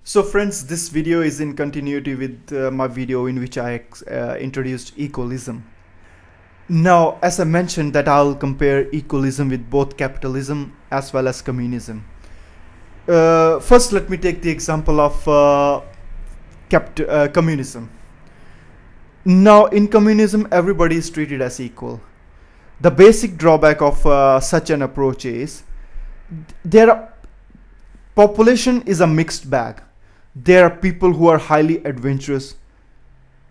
So friends, this video is in continuity with my video in which I introduced equalism. Now, as I mentioned that I'll compare equalism with both capitalism as well as communism. First, let me take the example of communism. Now, in communism, everybody is treated as equal. The basic drawback of such an approach is population is a mixed bag. There are people who are highly adventurous,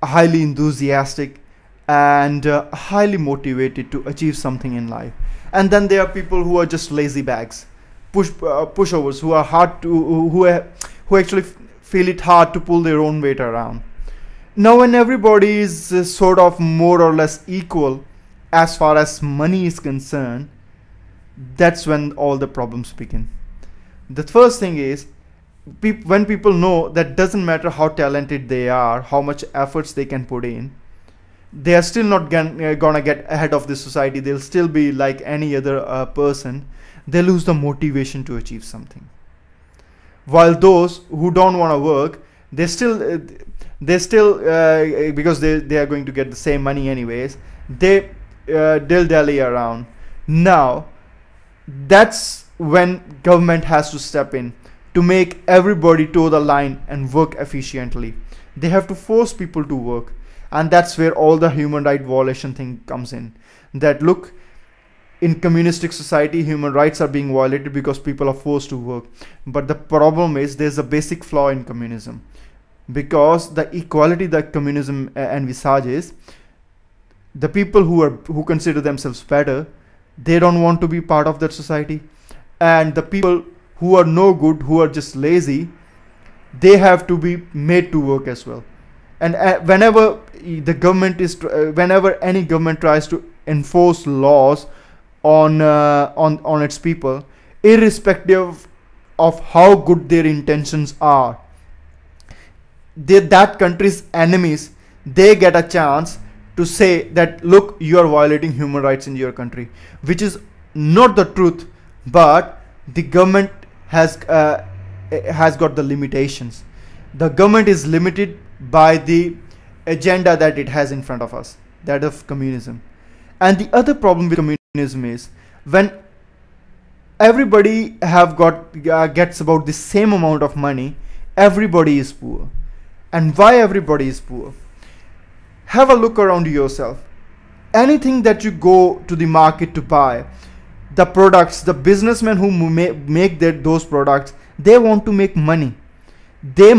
highly enthusiastic, and highly motivated to achieve something in life. And then there are people who are just lazy bags, pushovers, who are hard to who actually feel it hard to pull their own weight around. Now, when everybody is sort of more or less equal as far as money is concerned, that's when all the problems begin. The first thing is, when people know that doesn't matter how talented they are, how much efforts they can put in, they are still not gonna get ahead of the society. They'll still be like any other person. They lose the motivation to achieve something. While those who don't want to work, they still because they are going to get the same money anyways, they dilly around. Now, that's when government has to step in to make everybody toe the line and work efficiently. They have to force people to work, and that's where all the human right violation thing comes in. That look, in communistic society, human rights are being violated because people are forced to work. But the problem is there's a basic flaw in communism, because the equality that communism envisages, the people who consider themselves better, they don't want to be part of that society, and the people who are no good, who are just lazy, they have to be made to work as well. And whenever any government tries to enforce laws on its people, irrespective of how good their intentions are, that country's enemies, they get a chance to say that, look, you are violating human rights in your country, which is not the truth, but the government has got the limitations. The government is limited by the agenda that it has in front of us, that of communism. And the other problem with communism is when everybody gets about the same amount of money, everybody is poor. And why everybody is poor? Have a look around yourself. Anything that you go to the market to buy, the products, the businessmen who make those products, they want to make money. They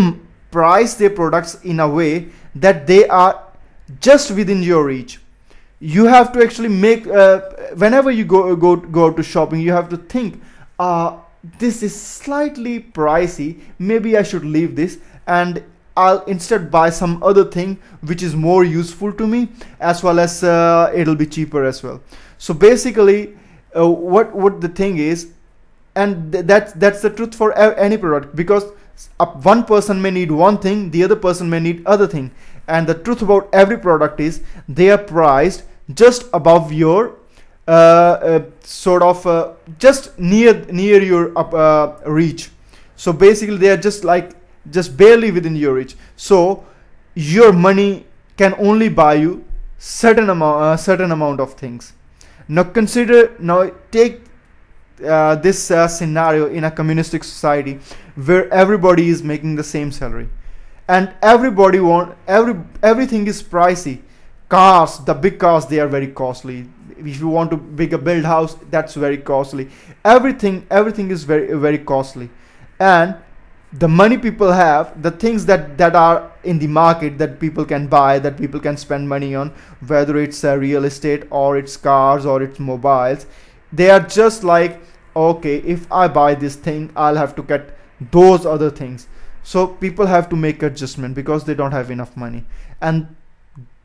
price their products in a way that they are just within your reach. You have to actually make, whenever you go to shopping, you have to think, this is slightly pricey, maybe I should leave this and I'll instead buy some other thing which is more useful to me, as well as it'll be cheaper as well. So basically, what the thing is, and that's the truth for any product, because one person may need one thing, the other person may need other thing, and the truth about every product is they are priced just above your just near your reach. So basically they are just barely within your reach. So your money can only buy you certain amount of things. Now take this scenario in a communistic society where everybody is making the same salary, and everything is pricey. Cars, the big cars, they are very costly. If you want to build house, that's very costly. Everything is very costly. And the money people have, the things that are in the market that people can buy, that people can spend money on, whether it's real estate or it's cars or it's mobiles, they are just like, okay, if I buy this thing, I'll have to get those other things. So people have to make adjustment because they don't have enough money. And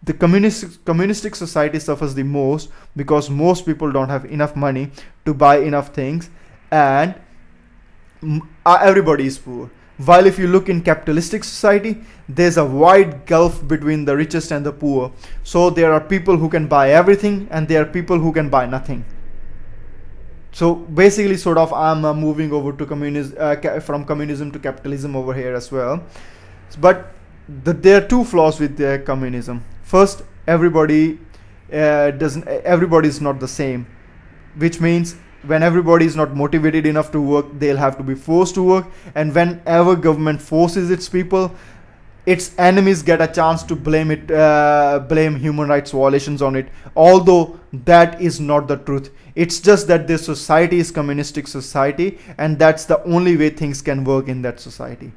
the communistic society suffers the most because most people don't have enough money to buy enough things, and everybody is poor. While if you look in capitalistic society, there's a wide gulf between the richest and the poor. So there are people who can buy everything, and there are people who can buy nothing. So basically, sort of, I'm moving over to from communism to capitalism over here as well. But there are two flaws with communism. First, everybody is not the same, which means when everybody is not motivated enough to work, they'll have to be forced to work. And whenever government forces its people, its enemies get a chance to blame human rights violations on it, although that is not the truth. It's just that this society is communistic society, and that's the only way things can work in that society.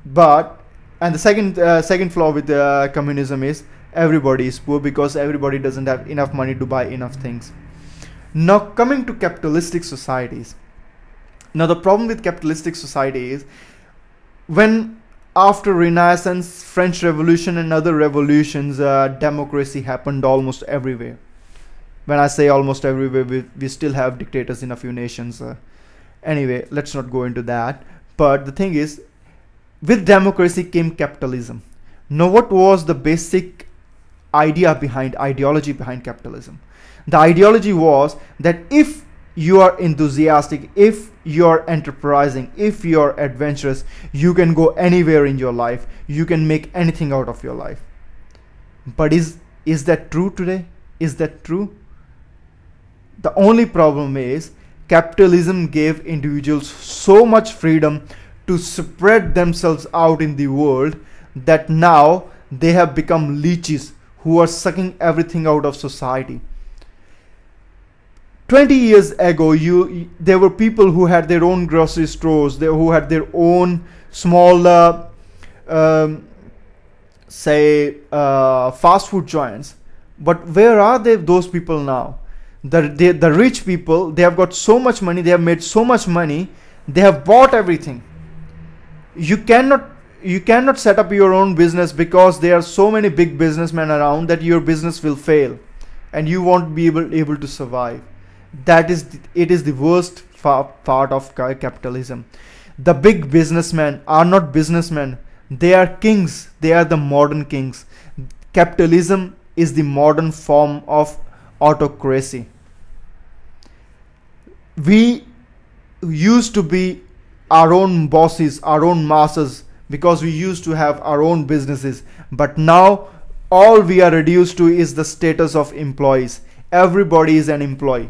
And the second flaw with communism is everybody is poor, because everybody doesn't have enough money to buy enough things. Now, coming to capitalistic societies. Now, the problem with capitalistic society is, when after Renaissance, French Revolution and other revolutions, democracy happened almost everywhere. When I say almost everywhere, we still have dictators in a few nations. Anyway, let's not go into that. But the thing is, with democracy came capitalism. Now, what was the basic ideology behind capitalism? The ideology was that if you are enthusiastic, if you are enterprising, if you are adventurous, you can go anywhere in your life. You can make anything out of your life. But is that true today? Is that true? The only problem is capitalism gave individuals so much freedom to spread themselves out in the world that now they have become leeches who are sucking everything out of society. 20 years ago, there were people who had their own grocery stores, who had their own small, fast food joints. But where are those people now? The rich people, they have got so much money, they have made so much money, they have bought everything. You cannot set up your own business because there are so many big businessmen around that your business will fail and you won't be able to survive. It is the worst part of capitalism. The big businessmen are not businessmen, they are kings. They are the modern kings. Capitalism is the modern form of autocracy. We used to be our own bosses, our own masters, because we used to have our own businesses. But now all we are reduced to is the status of employees. Everybody is an employee.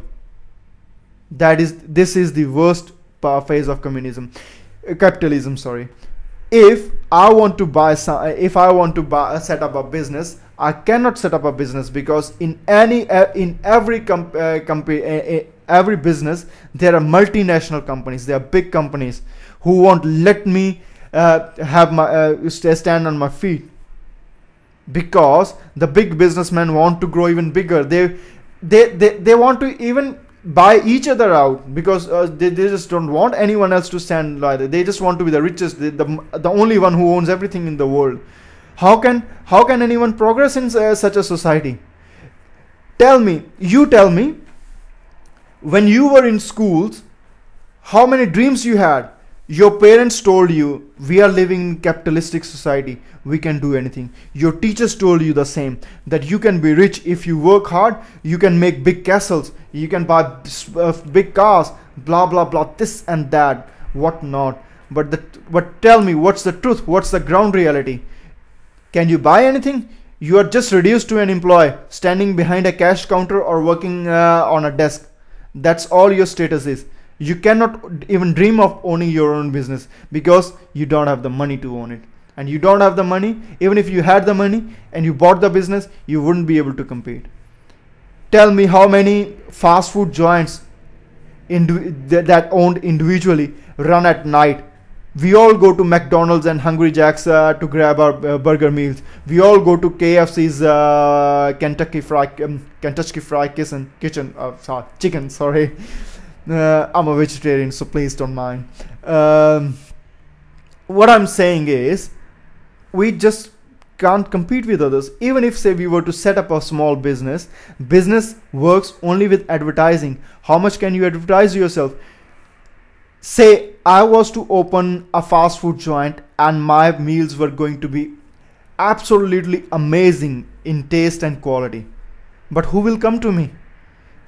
This is the worst phase of capitalism. Sorry. If I want to set up a business, I cannot set up a business because in every business there are multinational companies. There are big companies who won't let me stand on my feet, because the big businessmen want to grow even bigger. They want to even buy each other out, because they just don't want anyone else to stand like that. They just want to be the richest, the only one who owns everything in the world. How can anyone progress in such a society? You tell me, when you were in schools, how many dreams you had? Your parents told you, we are living in capitalistic society, we can do anything. Your teachers told you the same, that you can be rich if you work hard, you can make big castles, you can buy big cars, blah blah blah, this and that, what not. But tell me, what's the truth? What's the ground reality? Can you buy anything? You are just reduced to an employee standing behind a cash counter or working on a desk. That's all your status is. You cannot even dream of owning your own business because you don't have the money to own it. And you don't have the money. Even if you had the money and you bought the business, you wouldn't be able to compete. Tell me how many fast food joints that owned individually run at night. We all go to McDonald's and Hungry Jack's to grab our burger meals. We all go to KFC's Kentucky Fried Chicken. Sorry. I'm a vegetarian, so please don't mind. What I'm saying is, we just can't compete with others. Even if, say, we were to set up a small business works only with advertising. How much can you advertise yourself? Say I was to open a fast food joint and my meals were going to be absolutely amazing in taste and quality. But who will come to me?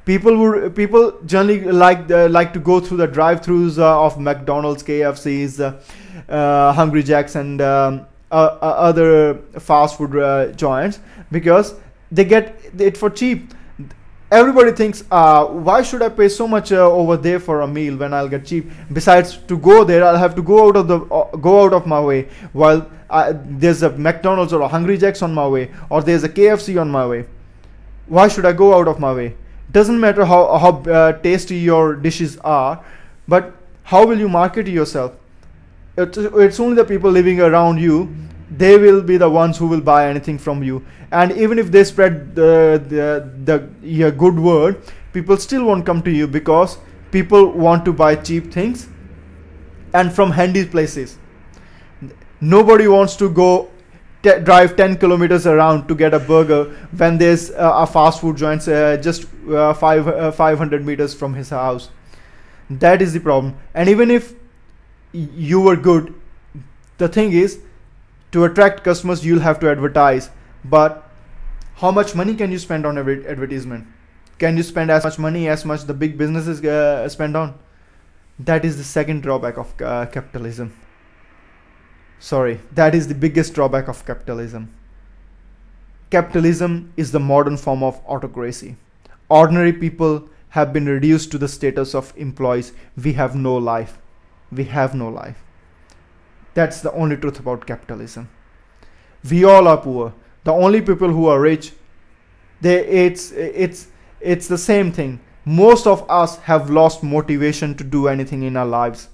People generally like to go through the drive-throughs of McDonald's, KFC's, Hungry Jack's, and other fast food joints, because they get it for cheap. Everybody thinks, why should I pay so much over there for a meal when I'll get cheap? Besides, to go there, I'll have to go out of my way, while there's a McDonald's or a Hungry Jack's on my way, or there's a KFC on my way. Why should I go out of my way? Doesn't matter how tasty your dishes are, but how will you market yourself? It's only the people living around you, they will be the ones who will buy anything from you. And even if they spread your good word, people still won't come to you, because people want to buy cheap things and from handy places. Nobody wants to go drive 10 kilometers around to get a burger when there's a fast food joint just 500 meters from his house. That is the problem. And even if you were good, the thing is, to attract customers, you'll have to advertise. But how much money can you spend on every advertisement? Can you spend as much money as much the big businesses spend on? That is the second drawback of capitalism. Sorry, that is the biggest drawback of capitalism. Capitalism is the modern form of autocracy. Ordinary people have been reduced to the status of employees. We have no life. We have no life. That's the only truth about capitalism. We all are poor. The only people who are rich, it's the same thing. Most of us have lost motivation to do anything in our lives,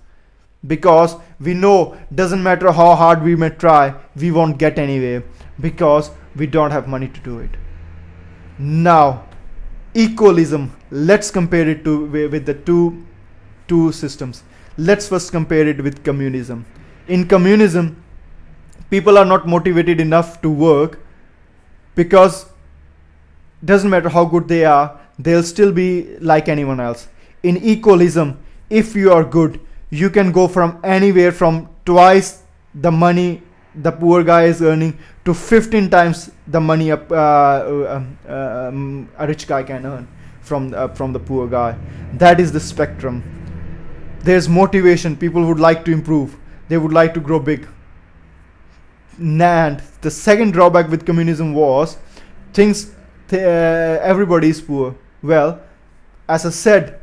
because we know doesn't matter how hard we may try, we won't get anywhere, because we don't have money to do it. Now, equalism, let's compare it with the two systems. Let's first compare it with communism. In communism, people are not motivated enough to work, because doesn't matter how good they are, they'll still be like anyone else. In equalism, if you are good, you can go from anywhere from twice the money the poor guy is earning to 15 times the money a rich guy can earn from the poor guy. That is the spectrum. There's motivation. People would like to improve. They would like to grow big. And the second drawback with communism was everybody is poor. Well, as I said,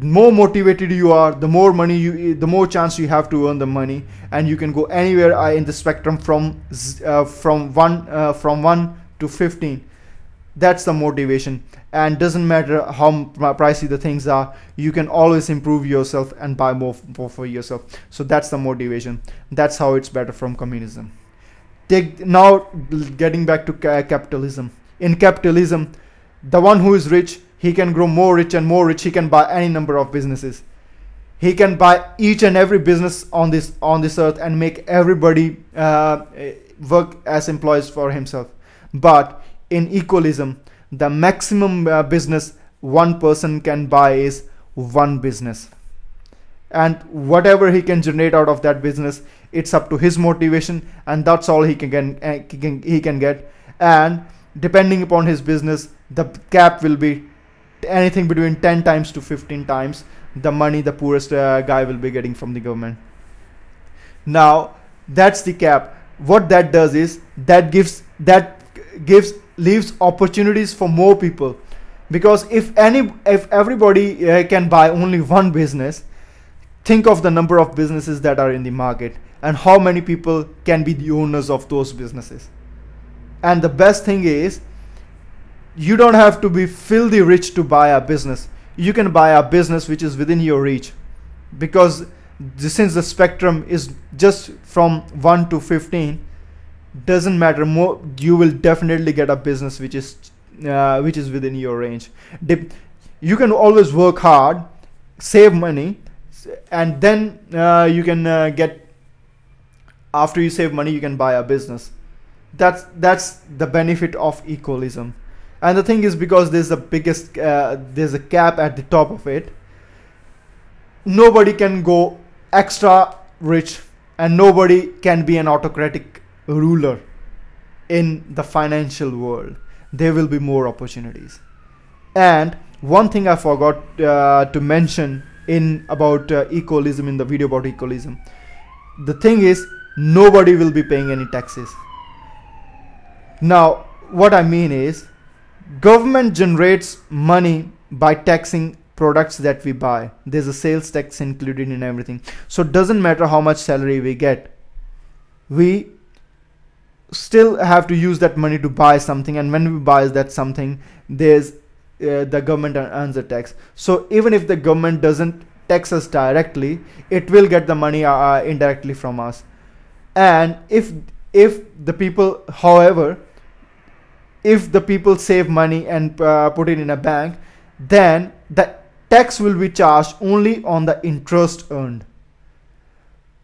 more motivated you are, the more money the more chance you have to earn the money, and you can go anywhere in the spectrum from 1 to 15. That's the motivation. And doesn't matter how pricey the things are, you can always improve yourself and buy more for yourself. So that's the motivation. That's how it's better from communism. Now getting back to capitalism. In capitalism, the one who is rich, he can grow more rich and more rich. He can buy any number of businesses. He can buy each and every business on this earth and make everybody work as employees for himself. But in equalism, the maximum business one person can buy is one business, and whatever he can generate out of that business, it's up to his motivation, and that's all he can get. And depending upon his business, the cap will be anything between 10 times to 15 times the money the poorest guy will be getting from the government. Now that's the cap. What that does is leaves opportunities for more people, because if everybody can buy only one business, think of the number of businesses that are in the market and how many people can be the owners of those businesses. And the best thing is, you don't have to be filthy rich to buy a business. You can buy a business which is within your reach, because since the spectrum is just from 1 to 15, doesn't matter, more you will definitely get a business which is within your range. You can always work hard, save money, and then you can get, after you save money, you can buy a business. That's the benefit of equalism. And the thing is, because there's a cap at the top of it, nobody can go extra rich, and nobody can be an autocratic ruler in the financial world. There will be more opportunities. And one thing I forgot to mention in about equalism, in the video about equalism. The thing is, nobody will be paying any taxes. Now what I mean is, government generates money by taxing products that we buy. There's a sales tax included in everything, so it doesn't matter how much salary we get, we still have to use that money to buy something, and when we buy that something, there's the government earns a tax. So even if the government doesn't tax us directly, it will get the money indirectly from us. And if the people, however, if the people save money and put it in a bank, then the tax will be charged only on the interest earned.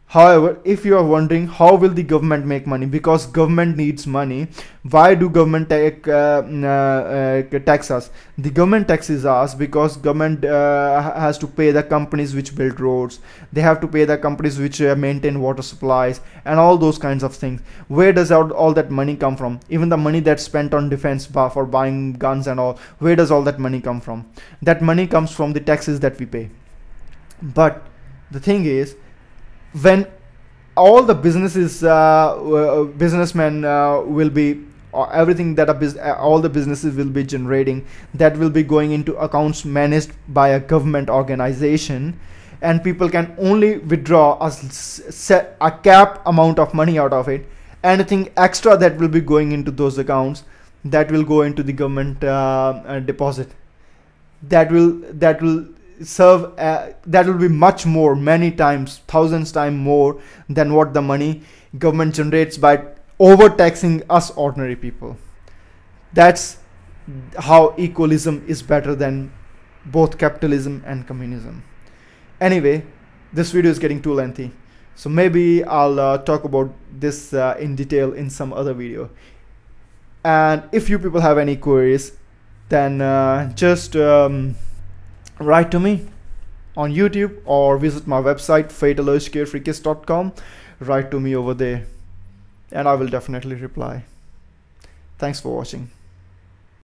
However, if you are wondering how will the government make money, because government needs money, why do government tax us? The government taxes us because government has to pay the companies which build roads, they have to pay the companies which maintain water supplies and all those kinds of things. Where does all that money come from? Even the money that's spent on defense for buying guns and all, where does all that money come from? That money comes from the taxes that we pay. But the thing is, when all the businesses, businessmen will be, everything that all the businesses will be generating, that will be going into accounts managed by a government organization, and people can only withdraw a cap amount of money out of it. Anything extra that will be going into those accounts, that will go into the government deposit. That will serve that will be much more, many times, thousands times more than what the money government generates by overtaxing us ordinary people. That's how equalism is better than both capitalism and communism. Anyway, this video is getting too lengthy, so maybe I'll talk about this in detail in some other video. And if you people have any queries, then just write to me on YouTube or visit my website fatalurgecarefreekiss.com. Write to me over there and I will definitely reply. Thanks for watching.